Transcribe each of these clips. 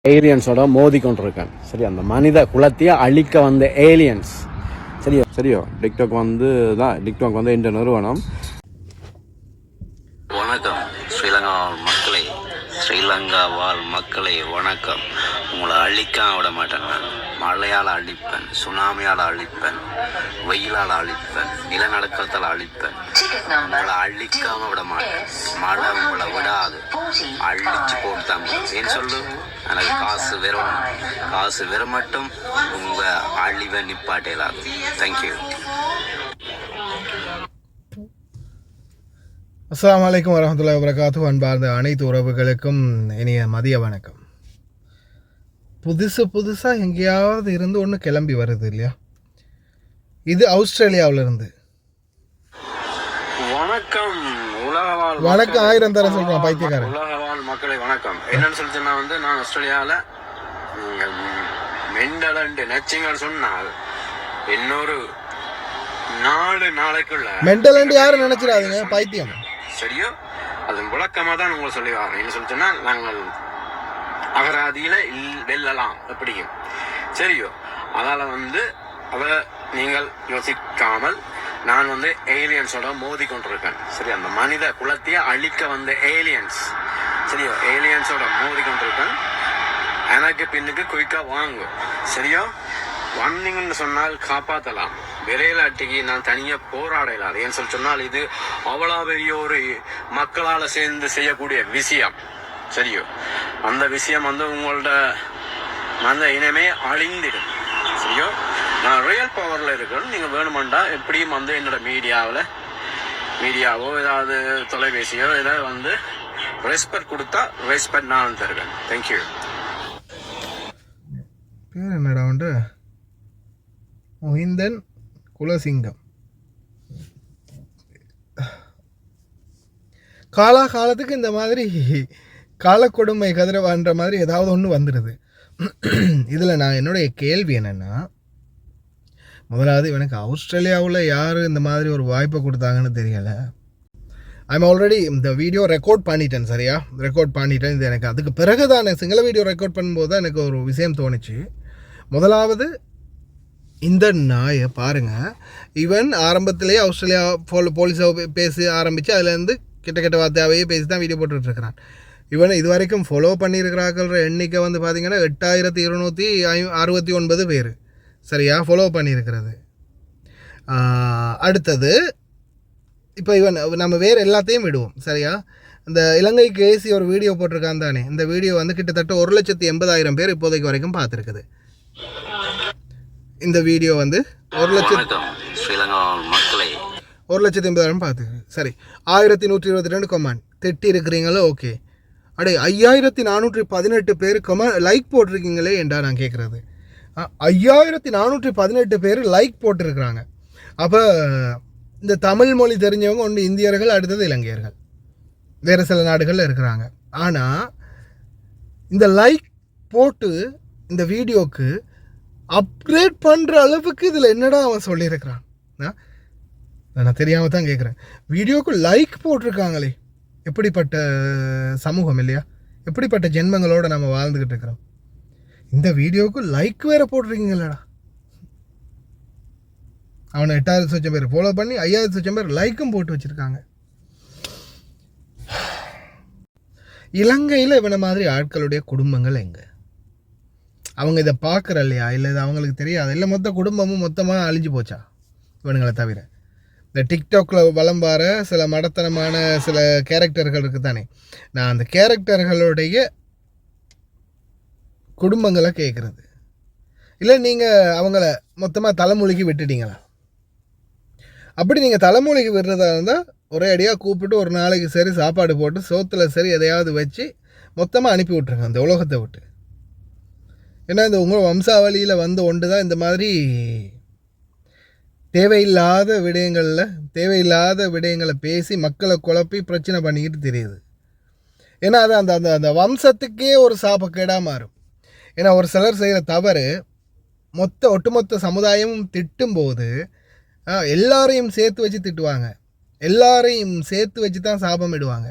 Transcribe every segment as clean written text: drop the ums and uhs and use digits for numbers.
ஏலியன்ஸோட மோதி கொண்டிருக்கேன். சரி, அந்த மனித குலத்தையே அழிக்க வந்த ஏலியன்ஸ். சரியோ டிக்டாக் வந்து இந்த நிறுவனம். வணக்கம் ஸ்ரீலங்கா மக்களே, ஸ்ரீலங்கா வாழ் மக்களே வணக்கம். உங்களை அழிக்காம விட மாட்டேன். மழையால் அழிப்பேன், சுனாமியால் அழிப்பேன், வெயிலால் அழிப்பேன், நிலநடுக்கத்தால் அழிப்பேன். உங்களை அழிக்காம விட மாட்டேன். மழை உங்களை விடாது, அழிச்சு போட்டுதான். ஏன் சொல்லு, எனக்கு காசு வெறும் மட்டும் உங்க அழிவை நிப்பாட்டேலாது. தேங்க்யூ. அஸ்ஸலாமு அலைக்கும் வரஹ்மத்துல்லாஹி வபரகாத்துஹு. அன்பார்ந்த அனைத்து உறவுகளுக்கும் இனிய மதிய வணக்கம். புதுசாக எங்கேயாவது இருந்து ஒன்று கிளம்பி வருது இல்லையா? இது ஆஸ்திரேலியாவிலிருந்து. வணக்கம் வணக்கம், ஆயிரம் தர சொல்கிறோம் பைத்தியக்காரன். உலகவாழ் மக்களை வணக்கம். என்னன்னு சொல்லிட்டுன்னா நான் ஆஸ்திரேலியாவில் மெண்டலண்டு நச்சிங்கன்னு சொன்னால் இன்னொரு 4 நாளைக்குள்ள மெண்டலண்டு யாரும் நினைச்சிடாதீங்க, பைத்தியம். சரியோ, அது விளக்கமாக தான் உங்களை சொல்லி வரேன். என்ன சொல்லிட்டுன்னா, நாங்கள் அகராதியில் வெல்லலாம் எப்படியும். சரியோ, அதால் அதை நீங்கள் யோசிக்காமல் நான் ஏலியன்ஸோட மோதி கொண்டிருக்கேன். சரி, அந்த மனித குலத்தையே அழிக்க வந்த ஏலியன்ஸ். சரியோ, ஏலியன்ஸோட மோதி கொண்டிருக்கேன். எனக்கு பின்னுக்கு குயிக்காக வாங்கும். சரியோ, வந்தீங்கன்னு சொன்னால் காப்பாற்றலாம். விரையிலாட்டிக்கு நான் தனியாக போராடலாம். ஏன்னு சொல்லி சொன்னால் இது அவ்வளோ பெரிய ஒரு மக்களால் சேர்ந்து செய்யக்கூடிய விஷயம். சரியோ, அந்த விஷயம் உங்களோட அந்த இனமே அழிந்திடும். சரியோ, நான் ரியல் பவரில் இருக்கணும். நீங்கள் வேணுமெண்டா எப்படியும் என்னோட மீடியாவோ ஏதாவது தொலைபேசியோ ஏதாவது ரெஸ்பெக்ட் கொடுத்தா ரெஸ்பெக்ட் நான் தருவேன். தேங்க்யூ. பேர் என்னடா உண்டு? மொஹிந்தன் குலசிங்கம். காலத்துக்கு இந்த மாதிரி காலக்கொடுமை கதிரவான்ற மாதிரி ஏதாவது ஒன்று வந்துடுது. இதில் நான் என்னுடைய கேள்வி என்னென்னா, முதலாவது இவனுக்கு ஆஸ்திரேலியாவில் யார் இந்த மாதிரி ஒரு வாய்ப்பை கொடுத்தாங்கன்னு தெரியலை. ஐம் ஆல்ரெடி இந்த வீடியோ ரெக்கார்ட் பண்ணிட்டேன். சரியா, ரெக்கார்ட் பண்ணிட்டேன். இது எனக்கு அதுக்கு பிறகு தான் சிங்கள வீடியோ ரெக்கார்ட் பண்ணும்போது தான் எனக்கு ஒரு விஷயம் தோணுச்சு. முதலாவது, இந்த நாயை பாருங்கள். இவன் ஆரம்பத்திலேயே ஆஸ்திரேலியா போலீஸை பேசி ஆரம்பித்து அதுலேருந்து கிட்ட வார்த்தையாகவே பேசி தான் வீடியோ போட்டுட்ருக்கிறான். இவன் இது வரைக்கும் ஃபாலோ பண்ணியிருக்கிறாக்கிற எண்ணிக்கை பார்த்திங்கன்னா 8269 பேர். சரியா, ஃபாலோ பண்ணியிருக்கிறது. அடுத்தது, இப்போ இவன் நம்ம வேறு எல்லாத்தையும் விடுவோம். சரியா, இந்த இலங்கைக்கு ஏசி ஒரு வீடியோ போட்டிருக்கான் தானே, இந்த வீடியோ கிட்டத்தட்ட 1,80,000 பேர் இப்போதைக்கு வரைக்கும் பார்த்துருக்குது. இந்த வீடியோ 1,80,000 பார்த்துருக்கு. சரி, 1122 கமெண்ட் திட்டி இருக்கிறீங்களோ? ஓகே. அடே, 5418 பேர் லைக் போட்டிருக்கீங்களே என்றா நான் கேட்குறது. 5418 பேர் லைக் போட்டிருக்கிறாங்க. அப்போ இந்த தமிழ் மொழி தெரிஞ்சவங்க ஒன்று இந்தியர்கள், அடுத்தது இலங்கையர்கள், வேறு சில நாடுகளில் இருக்கிறாங்க. ஆனால் இந்த லைக் போட்டு இந்த வீடியோக்கு அப்கிரேட் பண்ணுற அளவுக்கு இதில் என்னடா அவன் சொல்லியிருக்கிறான்? நான் தெரியாமல் தான் கேட்குறேன். வீடியோக்கு லைக் போட்டிருக்காங்களே, எப்படிப்பட்ட சமூகம் இல்லையா? எப்படிப்பட்ட ஜென்மங்களோடு நம்ம வாழ்ந்துக்கிட்டு இருக்கிறோம். இந்த வீடியோவுக்கு லைக் வேறு போட்டிருக்கீங்களடா. அவனை 8,000 பேர் ஃபாலோ பண்ணி 5,000 பேர் லைக்கும் போட்டு வச்சுருக்காங்க. இலங்கையில் இவனை மாதிரி ஆட்களுடைய குடும்பங்கள் எங்கே? அவங்க இதை பார்க்குற இல்லையா? இல்லை இது அவங்களுக்கு தெரியாது? இல்லை மொத்த குடும்பமும் மொத்தமாக அழிஞ்சு போச்சா இவனுங்களை தவிர? இந்த டிக்டாக்கில் வலம் வர சில மடத்தனமான சில கேரக்டர்கள் இருக்குது தானே, நான் அந்த கேரக்டர்களுடைய குடும்பங்களை கேட்குறது. இல்லை நீங்கள் அவங்கள மொத்தமாக தலைமொழிக்கு விட்டுட்டீங்களா? அப்படி நீங்கள் தலைமொழிக்கு விடுறதா இருந்தால் ஒரே அடியாக கூப்பிட்டு ஒரு நாளைக்கு சரி சாப்பாடு போட்டு சோத்தில் சரி எதையாவது வச்சு மொத்தமாக அனுப்பி விட்ருங்க அந்த உலகத்தை விட்டு. ஏன்னா இந்த உங்கள் வம்சாவளியில் ஒன்று தான் இந்த மாதிரி தேவையில்லாத விடயங்களை பேசி மக்களை குழப்பி பிரச்சனை பண்ணிக்கிட்டு தெரியுது. ஏன்னா அது அந்த அந்த அந்த வம்சத்துக்கே ஒரு சாபக்கேடாக மாறும். ஏன்னா ஒரு சிலர் செய்கிற தவறு ஒட்டுமொத்த சமுதாயமும் திட்டும்போது எல்லாரையும் சேர்த்து வச்சு திட்டுவாங்க, எல்லாரையும் சேர்த்து வச்சு தான் சாபம் இடுவாங்க.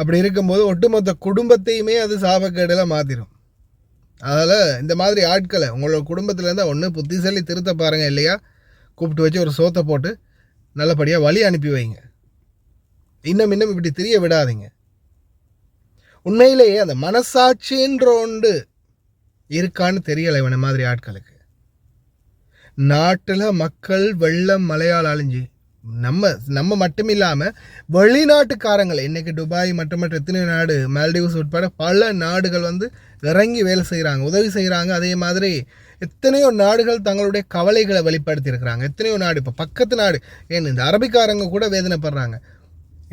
அப்படி இருக்கும்போது ஒட்டுமொத்த குடும்பத்தையுமே அது சாபக்கேடில் மாற்றிடும். அதில் இந்த மாதிரி ஆட்களை உங்களோட குடும்பத்துலேருந்து ஒன்று புத்திசாலி திருத்த பாருங்கள், இல்லையா கூப்பிட்டு வச்சு ஒரு சோத்தை போட்டு நல்லபடியாக வழி அனுப்பி வைங்க. இன்னும் இப்படி தெரிய விடாதீங்க. உண்மையிலேயே அந்த மனசாட்சின்ற ஒன்று இருக்கான்னு தெரியலை இவனை மாதிரி ஆட்களுக்கு. நாட்டில் மக்கள் வெள்ளம் மழையால் அழிஞ்சு நம்ம மட்டும் இல்லாமல் வெளிநாட்டுக்காரங்களை இன்றைக்கி துபாய் மற்ற எத்தனை நாடு, மால்டீவ்ஸ் உட்பட பல நாடுகள் வந்து இறங்கி வேலை செய்கிறாங்க, உதவி செய்கிறாங்க. அதே மாதிரி எத்தனையோ நாடுகள் தங்களுடைய கவலைகளை வெளிப்படுத்தியிருக்கிறாங்க. எத்தனையோ நாடு, இப்போ பக்கத்து நாடு, ஏன் இந்த அரபிக்காரங்க கூட வேதனைப்படுறாங்க.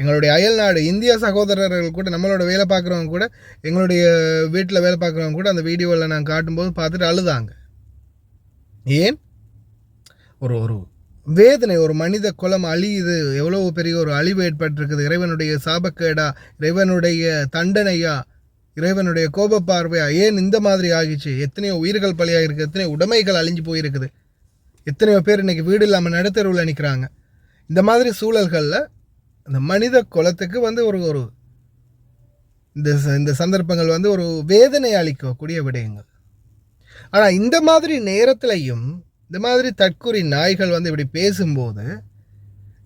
எங்களுடைய அயல் நாடு இந்திய சகோதரர்கள் கூட, நம்மளோட வேலை பார்க்குறவங்க கூட, எங்களுடைய வீட்டில் வேலை பார்க்குறவங்க கூட அந்த வீடியோவில் நான் காட்டும்போது பார்த்துட்டு அழுதாங்க. ஏன் ஒரு வேதனை, ஒரு மனித குலம் அழியுது, எவ்வளோ பெரிய ஒரு அழிவு ஏற்பட்டிருக்குது. இறைவனுடைய சாபக்கேடா, இறைவனுடைய தண்டனையா, இறைவனுடைய கோப பார்வையா, ஏன் இந்த மாதிரி ஆகிச்சு? எத்தனையோ உயிர்கள் பலியாக இருக்குது, எத்தனையோ உடைமைகள் அழிஞ்சு போயிருக்குது, எத்தனையோ பேர் இன்றைக்கி வீடு இல்லாமல் நடுத்தருவில் நிற்கிறாங்க. இந்த மாதிரி சூழல்களில் அந்த மனித குலத்துக்கு வந்து ஒரு இந்த சந்தர்ப்பங்கள் வந்து ஒரு வேதனை அளிக்கக்கூடிய விடயங்கள். ஆனால் இந்த மாதிரி நேரத்திலையும் இந்த மாதிரி தற்கொலை நாய்கள் வந்து இப்படி பேசும்போது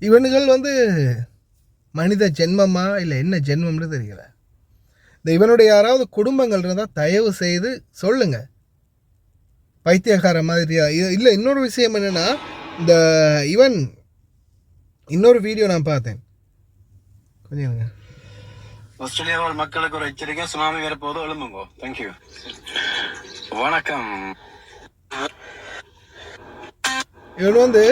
இவனுகள் வந்து மனித ஜென்மமா இல்லை என்ன ஜென்மம்னு தெரியல. இந்த இவனுடைய யாராவது குடும்பங்கள் இருந்தால் தயவு செய்து சொல்லுங்க. பைத்தியக்கார மாதிரியா இல்லை. இன்னொரு விஷயம் என்னென்னா, இந்த இவன் இன்னொரு வீடியோ நான் பார்த்தேன். கொஞ்சம் ஆஸ்திரேலியா வாழ் மக்களுக்கு ஒரு எச்சரிக்கை, சுனாமி வரப்போது எழும்புங்கோ. தேங்க்யூ. வணக்கம். இவன் வந்து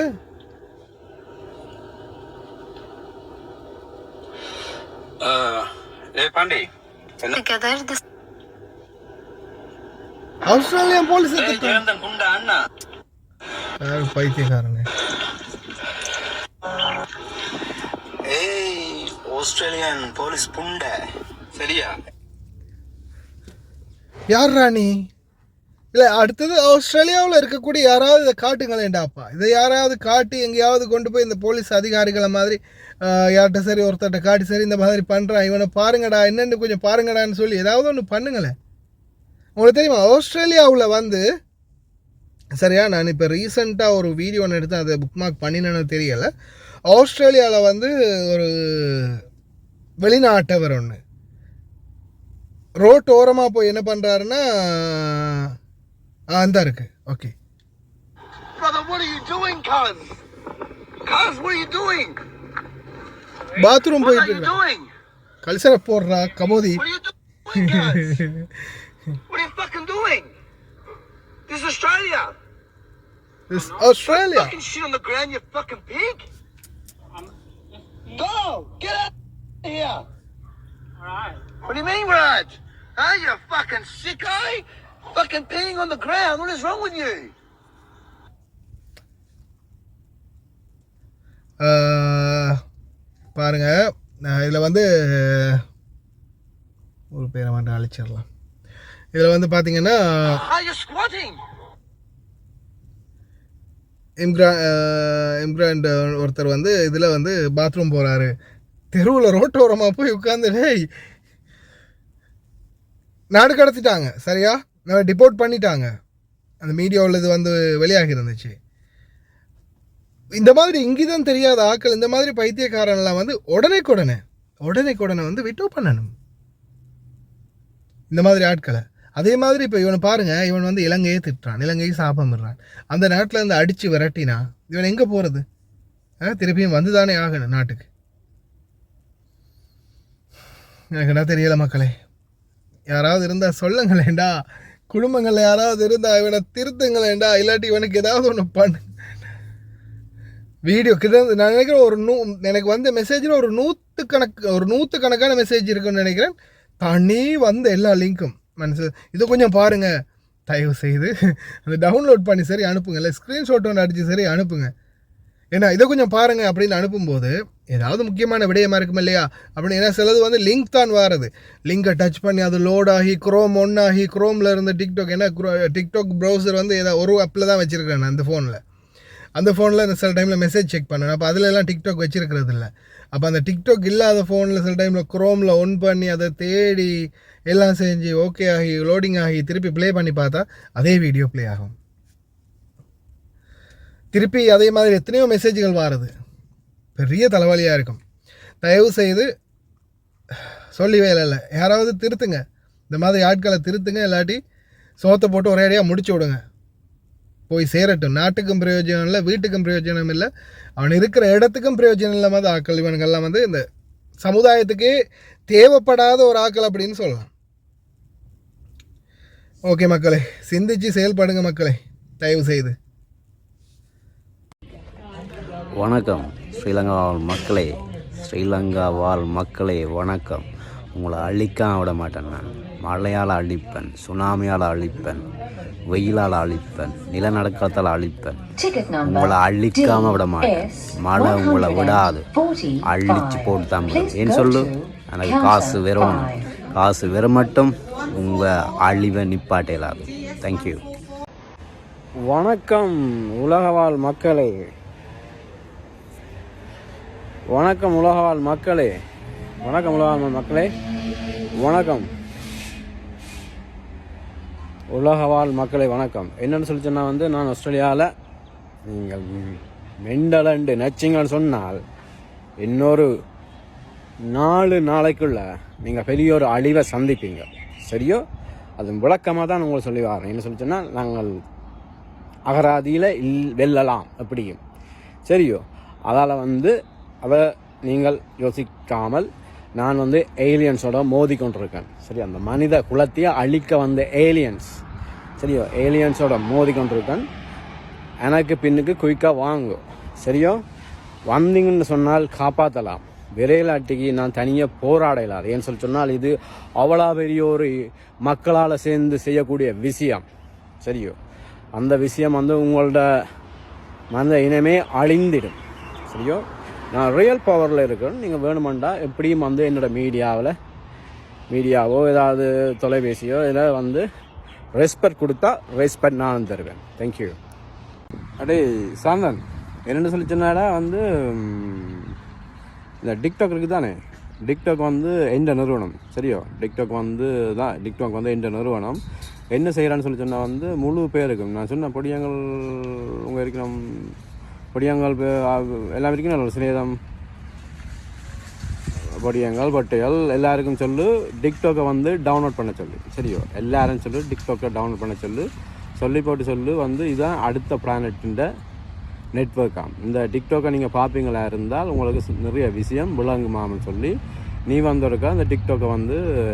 பாண்டி ஆஸ்திரேலியன் போலீஸ் பைத்தியக்காரனே. ஆஸ்திரேலியன் போலீஸ் புண்டை, சரியா? யார் ராணி? இல்லை, அடுத்தது ஆஸ்திரேலியாவில் இருக்கக்கூடிய யாராவது இதை காட்டுங்களேண்டாப்பா. இதை யாராவது காட்டி எங்கேயாவது கொண்டு போய் இந்த போலீஸ் அதிகாரிகளை மாதிரி யார்கிட்ட சரி ஒருத்தர்கிட்ட காட்டி, சரி இந்த மாதிரி பண்ணுறான், இவனை பாருங்கடா, என்னென்னு கொஞ்சம் பாருங்கடான்னு சொல்லி ஏதாவது ஒன்று பண்ணுங்களேன். உங்களுக்கு தெரியுமா, ஆஸ்திரேலியாவில் வந்து சரியா, நான் இப்போ ரீசெண்டாக ஒரு வீடியோ ஒன்று எடுத்தேன், அதை புக் மார்க் பண்ணினேன்னு தெரியலை. ஆஸ்திரேலியாவில் வந்து ஒரு வெளிநாட்டவர் ஒன்று ரோட் ஓரமாக போய் என்ன பண்ணுறாருன்னா, அந்த இருக்கு. ஓகே. பாத்ரூம் போயிட்டு கல்சர போடுறா கமோதி. This is Australia. This is Australia. Fucking shit on the ground, you fucking pig. Go! Get out of here! Alright. What do you mean, right? Huh? You fucking sicko? Fucking peeing on the ground. What is wrong with you? பாருங்க, இதில் வந்து ஒரு பேரை மட்டும் அழிச்சிடலாம். இதில் வந்து பார்த்தீங்கன்னா இம்கிராண்ட் ஒருத்தர் வந்து இதில் வந்து பாத்ரூம் போகிறாரு, தெருவில் ரோட்டோரமாக போய் உட்காந்து நாடு கடத்திட்டாங்க. சரியா, டிபோர்ட் பண்ணிட்டாங்க. அந்த மீடியாவில் இது வந்து வெளியாகி இருந்துச்சு. இந்த மாதிரி இங்கிதான் தெரியாத ஆட்கள், இந்த மாதிரி பைத்தியக்காரன்லாம் வந்து உடனே வந்து விட்டோ பண்ணணும் இந்த மாதிரி ஆட்களை. அதே மாதிரி இப்போ இவனை பாருங்க, இவன் வந்து இலங்கையை திட்டுறான், இலங்கையை சாபமிடுறான். அந்த நாட்டில் இருந்து அடித்து விரட்டினா இவன் எங்கே போகிறது? திருப்பியும் வந்து தானே ஆகணும் நாட்டுக்கு. எனக்கு என்ன தெரியலை மக்களே. யாராவது இருந்தால் சொல்லுங்களேண்டா, குடும்பங்களில் யாராவது இருந்தால் இவனை திருத்துங்களேண்டா, இல்லாட்டி இவனுக்கு ஏதாவது ஒன்று பண்ணு. வீடியோ கிட்ட நான் நினைக்கிறேன் எனக்கு வந்த மெசேஜில் ஒரு நூற்றுக்கணக்கான மெசேஜ் இருக்குன்னு நினைக்கிறேன். தனி வந்த எல்லா லிங்க்கும் இதை கொஞ்சம் பாருங்கள் தயவு செய்து, அதை டவுன்லோட் பண்ணி சரி அனுப்புங்க, இல்லை ஸ்க்ரீன்ஷாட் ஒன்று அடித்து சரி அனுப்புங்க. ஏன்னா இதை கொஞ்சம் பாருங்கள் அப்படின்னு அனுப்பும்போது ஏதாவது முக்கியமான விடயமா இருக்கும் இல்லையா அப்படின்னு. ஏன்னா சிலது வந்து லிங்க் தான் வாருது, லிங்கை டச் பண்ணி அது லோட் ஆகி குரோம் ஒன்னாகி குரோமில் இருந்து டிக்டாக், ஏன்னா டிக்டாக் ப்ரௌசர் வந்து ஏதாவது ஒரு ஆப்பில் தான் வச்சுருக்கேன் நான் அந்த ஃபோனில். அந்த ஃபோனில் சில டைமில் மெசேஜ் செக் பண்ணணும். அப்போ அதில் எல்லாம் டிக்டாக் வச்சிருக்கிறது இல்லை. அப்போ அந்த டிக்டாக் இல்லாத ஃபோனில் சில டைமில் குரோமில் ஒன் பண்ணி அதை தேடி எல்லாம் செஞ்சு ஓகே ஆகி லோடிங் ஆகி திருப்பி ப்ளே பண்ணி பார்த்தா அதே வீடியோ ப்ளே ஆகும். திருப்பி அதே மாதிரி எத்தனையோ மெசேஜ்கள் வாருது. பெரிய தலைவலியாக இருக்கும். தயவு செய்து சொல்லி வேலை இல்லை, யாராவது திருத்துங்க, இந்த மாதிரி ஆட்களை திருத்துங்க. இல்லாட்டி சோத்தை போட்டு ஒரேடியாக முடிச்சு விடுங்க. போய் சேரட்டும். நாட்டுக்கும் பிரயோஜனம் இல்லை, வீட்டுக்கும் பிரயோஜனம் இல்லை, அவன் இருக்கிற இடத்துக்கும் பிரயோஜனம் இல்லாமல் ஆக்கள் இவனுங்கள்லாம் இந்த சமுதாயத்துக்கே தேவைப்படாத ஒரு ஆக்கள் அப்படின்னு சொல்லலாம். ஓகே மக்களே, சிந்திச்சு செயல்படுங்க மக்களே, தயவு செய்து. வணக்கம் ஸ்ரீலங்கா வாழ் மக்களே, ஸ்ரீலங்கா வாழ் மக்களே வணக்கம். உங்களை அழிக்காம விட மாட்டேன். நான் மழையால் அழிப்பேன், சுனாமியால் அழிப்பேன், வெயிலால் அழிப்பேன், நிலநடுக்கத்தால் அழிப்பேன். உங்களை அழிக்காம விட மாட்டேன். மழை உங்களை விடாது, அழிச்சு போட்டு தான். ஏன்னு சொல்லு, எனக்கு காசு வெறும் காசு வெறும் மட்டும் உங்கள் அழிவை நிப்பாட்டலாது. தேங்க்யூ. வணக்கம் உலகவாழ் மக்களே, வணக்கம் உலகவாழ் மக்களே, வணக்கம் உலகவாழ் மக்களே, வணக்கம் உலகவாழ் மக்களே, வணக்கம். என்னென்னு சொல்லி சொன்னால் நான் ஆஸ்திரேலியாவில் நீங்கள் மெண்டலண்டு நச்சிங்கன்னு சொன்னால் இன்னொரு 4 நாளைக்குள்ள நீங்கள் பெரிய ஒரு அழிவை சந்திப்பீங்க. சரியோ? அது விளக்கமாக தான் உங்களை சொல்லி வரேன். என்ன சொல்லி சொன்னால் நாங்கள் அகராதியில் வெல்லலாம் அப்படியும். சரியோ? அதால் அதை நீங்கள் யோசிக்காமல் நான் ஏலியன்ஸோட மோதி கொண்டிருக்கேன். சரி, அந்த மனித குலத்தையே அழிக்க வந்த ஏலியன்ஸ், சரியோ, ஏலியன்ஸோட மோதி கொண்டிருக்கேன். எனக்கு பின்னுக்கு குயிக்காக வாங்கும். சரியோ? வந்தீங்கன்னு சொன்னால் காப்பாற்றலாம். விரையிலாட்டிக்கு நான் தனியாக போராடலாம். ஏன்னு சொல்லி சொன்னால் இது அவ்வளோ பெரிய ஒரு மக்களால் சேர்ந்து செய்யக்கூடிய விஷயம். சரியோ? அந்த விஷயம் உங்களோட மனித இனமே அழிந்திடும். சரியோ? நான் ரியல் பவரில் இருக்கேன். நீங்கள் வேணுமெண்டா எப்படியும் என்னோடய மீடியாவோ ஏதாவது தொலைபேசியோ இதில் ரெஸ்பெக்ட் கொடுத்தா ரெஸ்பெக்ட் நான் தருவேன். தேங்க்யூ. அடே சாந்தன், என்னென்னு சொல்லி சொன்னாடா இந்த டிக்டாக் இருக்குது தானே, டிக்டாக் எந்த நிறுவனம். சரியோ? டிக்டாக் டிக்டாக் எந்த நிறுவனம் என்ன செய்கிறான்னு சொல்லி சொன்னால் முழு பேருக்கும் நான் சொன்ன பொடியங்கள் உங்கள் இருக்கணும், பொடியங்கள் எல்லாம் இருக்கணும், சிநேதம் பொடியங்கள் பட்டைகள் எல்லாருக்கும் சொல்லு டிக்டாக்கை டவுன்லோட் பண்ண சொல்லு. சரியோ? எல்லாரும் சொல்லு டிக்டாக்கை டவுன்லோட் பண்ண சொல்லி போட்டு சொல்லு இதுதான் அடுத்த பிளானட்டின் நெட்வொர்க்காம். இந்த டிக்டாக்கை நீங்கள் பார்ப்பீங்களா இருந்தால் உங்களுக்கு நிறைய விஷயம் விளங்குமான்னு சொல்லி நீ இருக்கா இந்த டிக்டாக்கை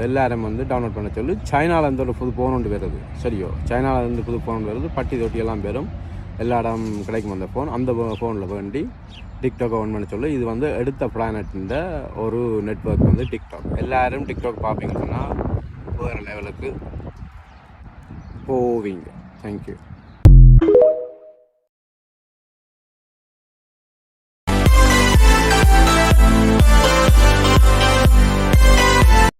எல்லாரும் டவுன்லோட் பண்ண சொல்லி. சைனாவில் ஒரு புது ஃபோன் ஒன்று வருது. சரியோ? சைனாவில் புது ஃபோன் வருது, பட்டி தொட்டியெல்லாம் பெறும், எல்லா இடம் கிடைக்கும் அந்த ஃபோன். அந்த ஃபோனில் வேண்டி டிக்டாக்கை ஆன் பண்ண சொல்லி. இது எடுத்த பிளானட்டின் ஒரு நெட்வொர்க் டிக்டாக். எல்லாரும் டிக்டாக் பார்ப்பீங்கன்னா வேறு லெவலுக்கு போவீங்க. தேங்க்யூ.